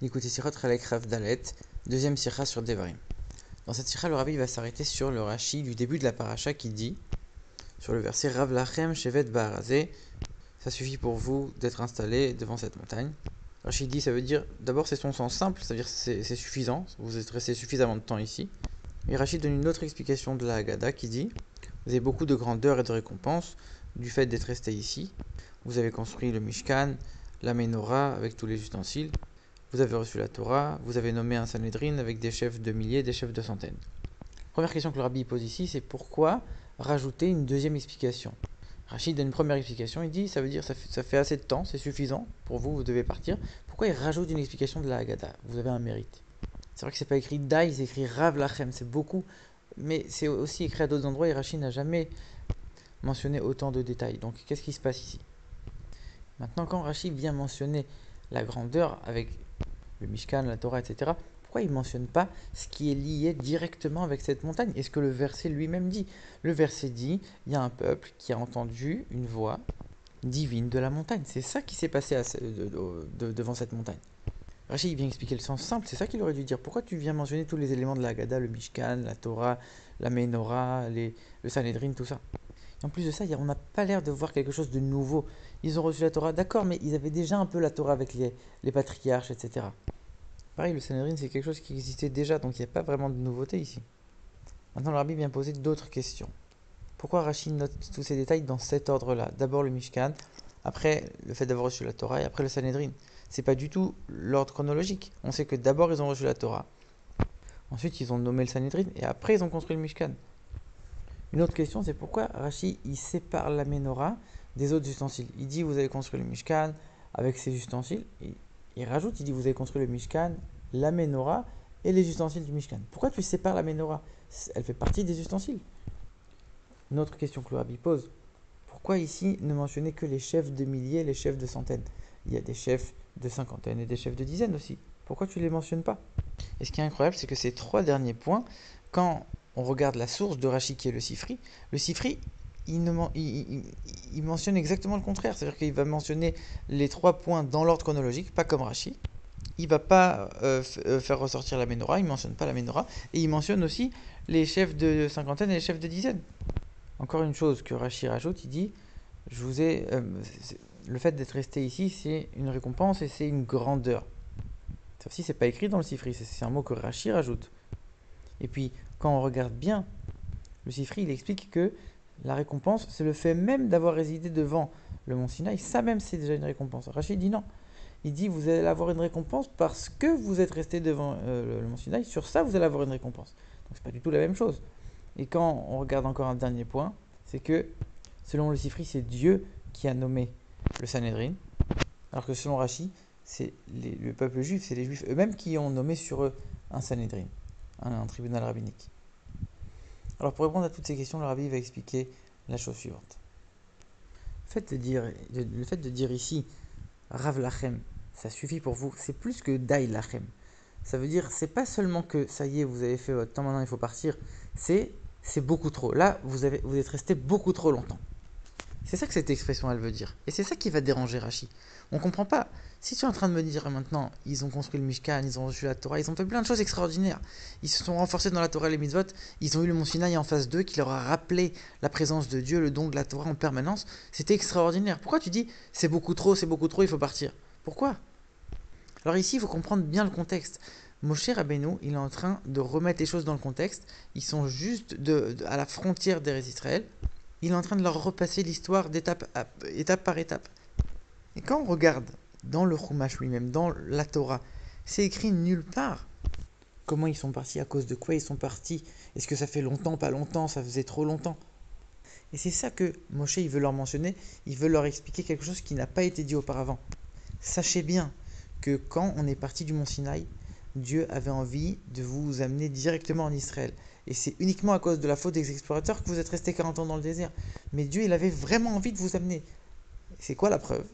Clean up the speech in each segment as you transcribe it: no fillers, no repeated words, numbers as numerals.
Écoutez Sirot Chalek Rav Dalet, deuxième sira sur Devarim. Dans cette sira, le Rabbi va s'arrêter sur le Rashi du début de la paracha qui dit, sur le verset Rav Lachem Shevet Ba'arazé, ça suffit pour vous d'être installé devant cette montagne. Rashi dit, ça veut dire, d'abord c'est son sens simple, c'est-à-dire c'est suffisant, vous êtes resté suffisamment de temps ici. Et Rashi donne une autre explication de la Haggadah qui dit, vous avez beaucoup de grandeur et de récompense du fait d'être resté ici. Vous avez construit le Mishkan, la Menorah avec tous les ustensiles. Vous avez reçu la Torah, vous avez nommé un Sanhedrin avec des chefs de milliers, des chefs de centaines. Première question que le Rabbi pose ici, c'est pourquoi rajouter une deuxième explication. Rachid donne une première explication, il dit ça veut dire ça fait assez de temps, c'est suffisant pour vous, vous devez partir. Pourquoi il rajoute une explication de la Haggadah? Vous avez un mérite. C'est vrai que c'est pas écrit Dai, c'est écrit Rav Lachem, c'est beaucoup, mais c'est aussi écrit à d'autres endroits et Rachid n'a jamais mentionné autant de détails. Donc qu'est-ce qui se passe ici? Maintenant, quand Rachid vient mentionner la grandeur avec le Mishkan, la Torah, etc., pourquoi il ne mentionne pas ce qui est lié directement avec cette montagne? Et ce que le verset lui-même dit. Le verset dit, il y a un peuple qui a entendu une voix divine de la montagne. C'est ça qui s'est passé devant cette montagne. Rachid vient expliquer le sens simple, c'est ça qu'il aurait dû dire. Pourquoi tu viens mentionner tous les éléments de la Haggadah, le Mishkan, la Torah, la Menorah, le Sanhedrin, tout ça? Et en plus de ça, on n'a pas l'air de voir quelque chose de nouveau. Ils ont reçu la Torah, d'accord, mais ils avaient déjà un peu la Torah avec les patriarches, etc. Pareil, le Sanhedrin, c'est quelque chose qui existait déjà, donc il n'y a pas vraiment de nouveauté ici. Maintenant, le Rabbi vient poser d'autres questions. Pourquoi Rachid note tous ces détails dans cet ordre-là? D'abord le Mishkan, après le fait d'avoir reçu la Torah, et après le Sanhedrin. C'est pas du tout l'ordre chronologique. On sait que d'abord ils ont reçu la Torah, ensuite ils ont nommé le Sanhedrin, et après ils ont construit le Mishkan. Une autre question, c'est pourquoi Rachid il sépare la Menorah des autres ustensiles. Il dit vous avez construit le Mishkan avec ses ustensiles, et il rajoute, il dit vous avez construit le Mishkan, la Menorah et les ustensiles du Mishkan. Pourquoi tu sépares la Menorah? Elle fait partie des ustensiles. Une autre question que le Rabbi pose, pourquoi ici ne mentionner que les chefs de milliers et les chefs de centaines? Il y a des chefs de cinquantaines et des chefs de dizaines aussi. Pourquoi tu ne les mentionnes pas? Et ce qui est incroyable, c'est que ces trois derniers points, quand on regarde la source de Rashi qui est le Sifri il mentionne exactement le contraire. C'est-à-dire qu'il va mentionner les trois points dans l'ordre chronologique, pas comme Rashi. Il ne va pas faire ressortir la Menorah, il ne mentionne pas la Menorah. Et il mentionne aussi les chefs de cinquantaine et les chefs de dizaine. Encore une chose que Rashi rajoute, il dit le fait d'être resté ici, c'est une récompense et c'est une grandeur. Ça aussi, c'est pas écrit dans le Sifri, c'est un mot que Rashi rajoute. Et puis, quand on regarde bien, le Sifri, il explique que la récompense, c'est le fait même d'avoir résidé devant le mont Sinaï. Ça même, c'est déjà une récompense. Rachid dit non. Il dit vous allez avoir une récompense parce que vous êtes resté devant le mont Sinaï. Sur ça, vous allez avoir une récompense. Donc, c'est pas du tout la même chose. Et quand on regarde encore un dernier point, c'est que selon le Sifri, c'est Dieu qui a nommé le Sanhedrin, alors que selon Rashi, c'est le peuple juif, c'est les juifs eux-mêmes qui ont nommé sur eux un Sanhedrin, un tribunal rabbinique. Alors pour répondre à toutes ces questions, le Rabbi va expliquer la chose suivante. Le fait de dire ici Rav Lachem, ça suffit pour vous, c'est plus que Dai Lachem. Ça veut dire, c'est pas seulement que ça y est, vous avez fait votre temps, maintenant il faut partir, c'est beaucoup trop. Là, vous êtes resté beaucoup trop longtemps. C'est ça que cette expression elle veut dire. Et c'est ça qui va déranger Rashi. On comprend pas. Si tu es en train de me dire maintenant, ils ont construit le Mishkan, ils ont reçu la Torah, ils ont fait plein de choses extraordinaires. Ils se sont renforcés dans la Torah et les mitzvot, ils ont eu le mont Sinaï en face d'eux qui leur a rappelé la présence de Dieu, le don de la Torah en permanence. C'était extraordinaire. Pourquoi tu dis c'est beaucoup trop, il faut partir? Pourquoi? Alors ici, il faut comprendre bien le contexte. Moshe Rabbeinu, il est en train de remettre les choses dans le contexte. Ils sont juste à la frontière d'Eretz Israël. Il est en train de leur repasser l'histoire étape par étape. Et quand on regarde dans le Chumash lui-même, dans la Torah, c'est écrit nulle part comment ils sont partis, à cause de quoi ils sont partis. Est-ce que ça fait longtemps, pas longtemps, ça faisait trop longtemps? Et c'est ça que Moshe il veut leur mentionner, il veut leur expliquer quelque chose qui n'a pas été dit auparavant. Sachez bien que quand on est parti du mont Sinaï, Dieu avait envie de vous amener directement en Israël. Et c'est uniquement à cause de la faute des explorateurs que vous êtes restés 40 ans dans le désert. Mais Dieu, il avait vraiment envie de vous amener. C'est quoi la preuve?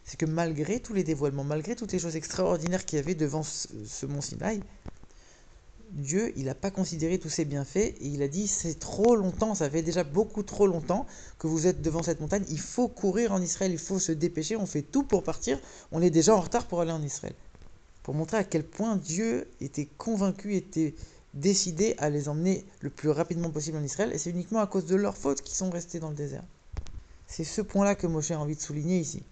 C'est que malgré tous les dévoilements, malgré toutes les choses extraordinaires qu'il y avait devant ce mont Sinaï, Dieu, il n'a pas considéré tous ses bienfaits et il a dit c'est trop longtemps, ça fait déjà beaucoup trop longtemps que vous êtes devant cette montagne, il faut courir en Israël, il faut se dépêcher, on fait tout pour partir, on est déjà en retard pour aller en Israël. pour montrer à quel point Dieu était convaincu, était décidé à les emmener le plus rapidement possible en Israël, et c'est uniquement à cause de leur faute qu'ils sont restés dans le désert. C'est ce point-là que Moshe a envie de souligner ici.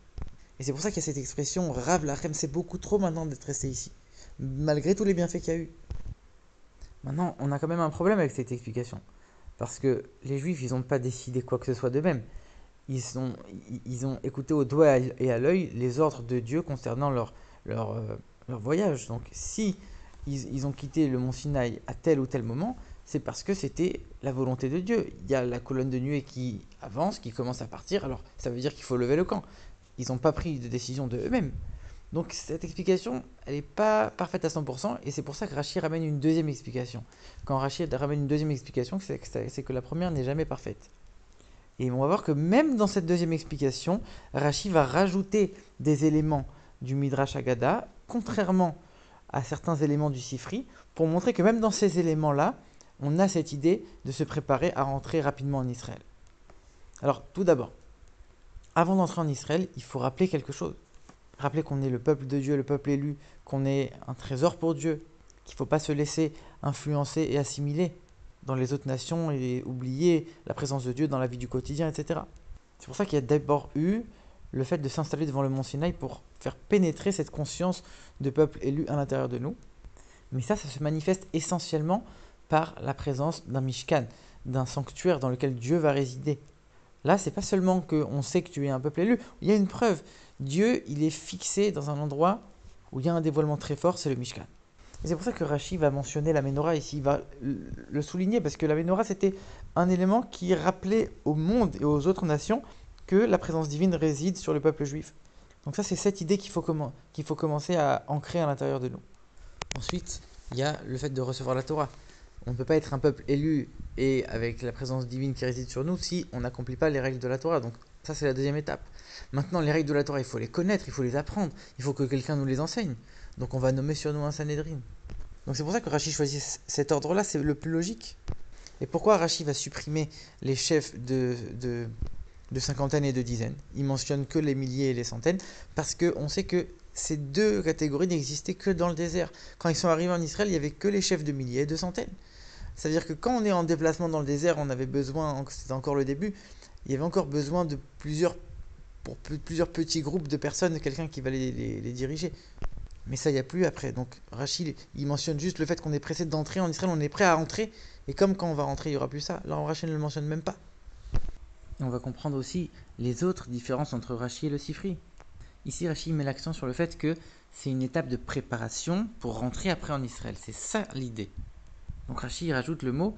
Et c'est pour ça qu'il y a cette expression Rav Lachem, c'est beaucoup trop maintenant d'être resté ici, malgré tous les bienfaits qu'il y a eu. Maintenant, on a quand même un problème avec cette explication, parce que les Juifs, ils n'ont pas décidé quoi que ce soit d'eux-mêmes. Ils ont écouté au doigt et à l'œil les ordres de Dieu concernant leur, euh, leur voyage. Donc, si ils ont quitté le mont Sinaï à tel ou tel moment, c'est parce que c'était la volonté de Dieu. Il y a la colonne de nuée qui avance, qui commence à partir, alors ça veut dire qu'il faut lever le camp. Ils n'ont pas pris de décision de eux-mêmes. Donc cette explication, elle n'est pas parfaite à 100%, et c'est pour ça que Rashi ramène une deuxième explication. Quand Rashi ramène une deuxième explication, c'est que la première n'est jamais parfaite. Et on va voir que même dans cette deuxième explication, Rashi va rajouter des éléments du Midrash Haggadah, contrairement à certains éléments du Sifri, pour montrer que même dans ces éléments-là, on a cette idée de se préparer à rentrer rapidement en Israël. Alors, tout d'abord, avant d'entrer en Israël, il faut rappeler quelque chose. Rappeler qu'on est le peuple de Dieu, le peuple élu, qu'on est un trésor pour Dieu, qu'il ne faut pas se laisser influencer et assimiler dans les autres nations et oublier la présence de Dieu dans la vie du quotidien, etc. C'est pour ça qu'il y a d'abord eu le fait de s'installer devant le mont Sinaï pour faire pénétrer cette conscience de peuple élu à l'intérieur de nous. Mais ça se manifeste essentiellement par la présence d'un Mishkan, d'un sanctuaire dans lequel Dieu va résider. Là, c'est pas seulement qu'on sait que tu es un peuple élu, il y a une preuve. Dieu, il est fixé dans un endroit où il y a un dévoilement très fort, c'est le Mishkan. Et c'est pour ça que Rashi va mentionner la menorah ici, il va le souligner, parce que la menorah, c'était un élément qui rappelait au monde et aux autres nations que la présence divine réside sur le peuple juif. Donc ça, c'est cette idée qu'il faut commencer à ancrer à l'intérieur de nous. Ensuite, il y a le fait de recevoir la Torah. On ne peut pas être un peuple élu et avec la présence divine qui réside sur nous si on n'accomplit pas les règles de la Torah. Donc ça, c'est la deuxième étape. Maintenant, les règles de la Torah, il faut les connaître, il faut les apprendre, il faut que quelqu'un nous les enseigne. Donc on va nommer sur nous un Sanhédrin. Donc c'est pour ça que Rashi choisit cet ordre-là, c'est le plus logique. Et pourquoi Rashi va supprimer les chefs de cinquantaine et de dizaines? Il mentionne que les milliers et les centaines, parce qu'on sait que ces deux catégories n'existaient que dans le désert. Quand ils sont arrivés en Israël, il n'y avait que les chefs de milliers et de centaines. C'est-à-dire que quand on est en déplacement dans le désert, on avait besoin, c'était encore le début, il y avait encore besoin de plusieurs petits groupes de personnes, quelqu'un qui va les diriger. Mais ça, il n'y a plus après. Donc Rachid, il mentionne juste le fait qu'on est pressé d'entrer en Israël, on est prêt à entrer. Et comme quand on va rentrer, il n'y aura plus ça. Là, Rachid ne le mentionne même pas. Et on va comprendre aussi les autres différences entre Rashi et le Sifri. Ici, Rashi met l'accent sur le fait que c'est une étape de préparation pour rentrer après en Israël. C'est ça l'idée. Donc Rashi rajoute le mot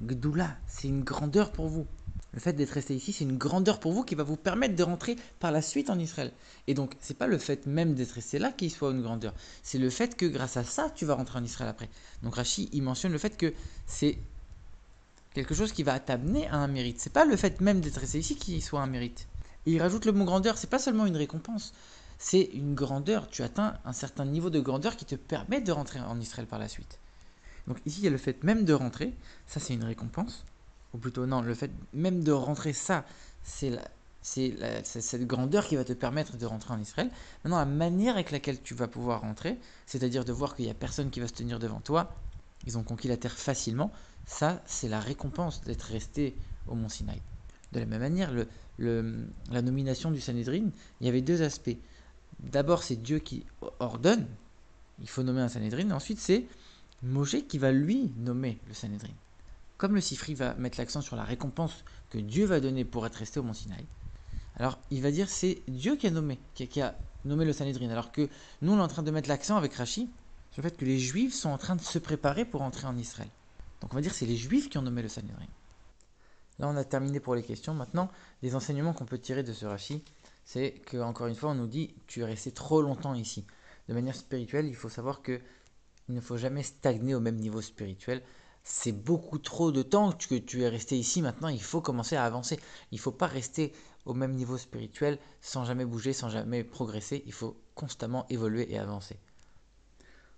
Gdoula, c'est une grandeur pour vous. Le fait d'être resté ici, c'est une grandeur pour vous qui va vous permettre de rentrer par la suite en Israël. Et donc, c'est pas le fait même d'être resté là qui soit une grandeur. C'est le fait que grâce à ça, tu vas rentrer en Israël après. Donc Rashi, il mentionne le fait que c'est quelque chose qui va t'amener à un mérite. C'est pas le fait même d'être resté ici qui soit un mérite. Et il rajoute le mot grandeur, c'est pas seulement une récompense, c'est une grandeur. Tu atteins un certain niveau de grandeur qui te permet de rentrer en Israël par la suite. Donc ici, il y a le fait même de rentrer, ça c'est une récompense. Ou plutôt non, le fait même de rentrer, ça, c'est cette grandeur qui va te permettre de rentrer en Israël. Maintenant, la manière avec laquelle tu vas pouvoir rentrer, c'est-à-dire de voir qu'il n'y a personne qui va se tenir devant toi, ils ont conquis la terre facilement, ça, c'est la récompense d'être resté au mont Sinaï. De la même manière, la nomination du Sanhédrin, il y avait deux aspects. D'abord, c'est Dieu qui ordonne, il faut nommer un Sanhédrin, et ensuite, c'est Moshe qui va lui nommer le Sanhédrin. Comme le Sifri va mettre l'accent sur la récompense que Dieu va donner pour être resté au mont Sinaï, alors il va dire c'est Dieu qui a nommé le Sanhédrin, alors que nous on est en train de mettre l'accent avec Rashi sur le fait que les Juifs sont en train de se préparer pour entrer en Israël. Donc on va dire c'est les Juifs qui ont nommé le Sanhédrin. Là on a terminé pour les questions. Maintenant, les enseignements qu'on peut tirer de ce Rashi, c'est que encore une fois on nous dit tu es resté trop longtemps ici. De manière spirituelle, il faut savoir que il ne faut jamais stagner au même niveau spirituel. C'est beaucoup trop de temps que tu es resté ici. Maintenant, il faut commencer à avancer. Il ne faut pas rester au même niveau spirituel sans jamais bouger, sans jamais progresser. Il faut constamment évoluer et avancer.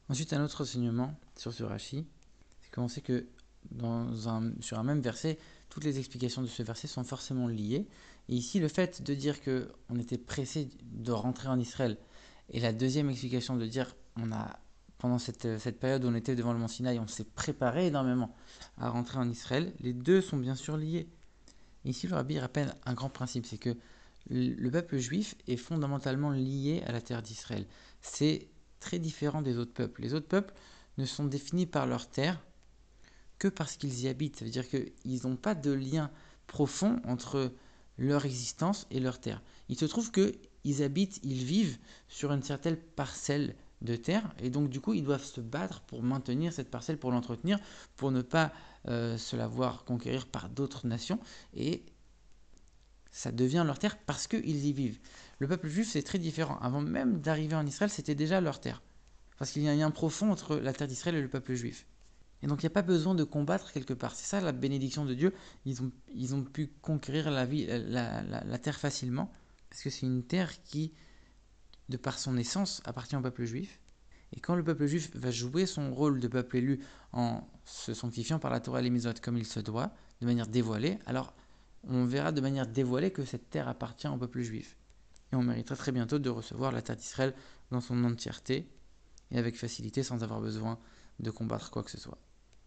Ensuite, un autre enseignement sur ce Rashi, c'est qu'on sait que sur un même verset, toutes les explications de ce verset sont forcément liées. Et ici, le fait de dire qu'on était pressé de rentrer en Israël, et la deuxième explication de dire pendant cette période où on était devant le mont Sinaï, on s'est préparé énormément à rentrer en Israël. Les deux sont bien sûr liés. Et ici, le rabbi rappelle un grand principe, c'est que le peuple juif est fondamentalement lié à la terre d'Israël. C'est très différent des autres peuples. Les autres peuples ne sont définis par leur terre que parce qu'ils y habitent. Ça veut dire qu'ils n'ont pas de lien profond entre leur existence et leur terre. Il se trouve qu'ils habitent, ils vivent sur une certaine parcelle de terre, et donc du coup ils doivent se battre pour maintenir cette parcelle, pour l'entretenir, pour ne pas se la voir conquérir par d'autres nations, et ça devient leur terre parce qu'ils y vivent. Le peuple juif, c'est très différent. Avant même d'arriver en Israël, c'était déjà leur terre. Parce qu'il y a un lien profond entre la terre d'Israël et le peuple juif. Et donc il n'y a pas besoin de combattre quelque part. C'est ça la bénédiction de Dieu. Ils ont pu conquérir la terre facilement. Parce que c'est une terre qui, de par son essence, appartient au peuple juif. Et quand le peuple juif va jouer son rôle de peuple élu en se sanctifiant par la Torah et les mitzvot comme il se doit, de manière dévoilée, alors on verra de manière dévoilée que cette terre appartient au peuple juif. Et on méritera très bientôt de recevoir la terre d'Israël dans son entièreté et avec facilité sans avoir besoin de combattre quoi que ce soit.